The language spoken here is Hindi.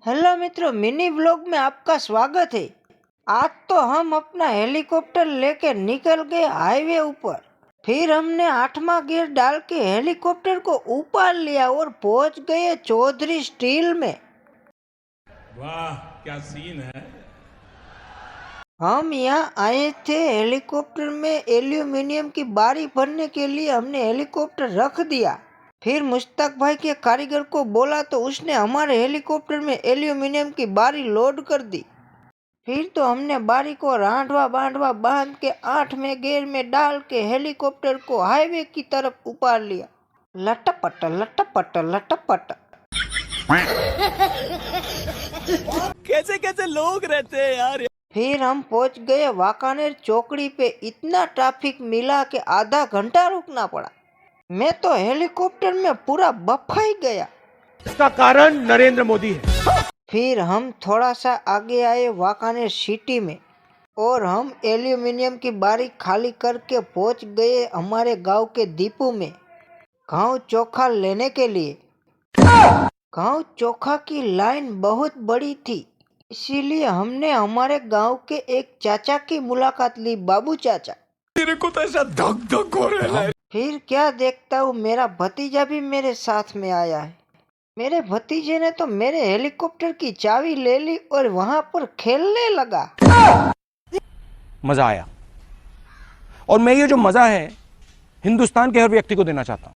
हेलो मित्रों, मिनी व्लॉग में आपका स्वागत है। आज तो हम अपना हेलीकॉप्टर लेके निकल गए हाईवे ऊपर। फिर हमने 8वां गियर डाल के हेलीकॉप्टर को ऊपर लिया और पहुंच गए चौधरी स्टील में। वाह क्या सीन है। हम यहाँ आए थे हेलीकॉप्टर में एल्यूमिनियम की बारी भरने के लिए। हमने हेलीकॉप्टर रख दिया। फिर मुश्ताक भाई के कारीगर को बोला तो उसने हमारे हेलीकॉप्टर में एल्यूमिनियम की बारी लोड कर दी। फिर तो हमने बारी को रांधवा बांधवा बांध के 8वें गियर में डाल के हेलीकॉप्टर को हाईवे की तरफ उपार लिया। लटपट लटपट लटपट। कैसे कैसे लोग रहते हैं यार। फिर हम पहुंच गए वाकानेर चौकड़ी पे। इतना ट्रैफिक मिला कि आधा घंटा रुकना पड़ा। मैं तो हेलीकॉप्टर में पूरा बफाई गया। इसका कारण नरेंद्र मोदी है। फिर हम थोड़ा सा आगे आए वाकानेर सिटी में और हम एल्यूमिनियम की बारी खाली करके पहुंच गए हमारे गांव के डिपो में गांव चोखा लेने के लिए। गांव चोखा की लाइन बहुत बड़ी थी, इसीलिए हमने हमारे गांव के एक चाचा की मुलाकात ली, बाबू चाचा। तेरे को तो ऐसा धक धक हो रहा है। फिर क्या देखता हूँ, मेरा भतीजा भी मेरे साथ में आया है। मेरे भतीजे ने तो मेरे हेलीकॉप्टर की चाबी ले ली और वहां पर खेलने लगा। मजा आया और मैं ये जो मजा है हिंदुस्तान के हर व्यक्ति को देना चाहता हूं।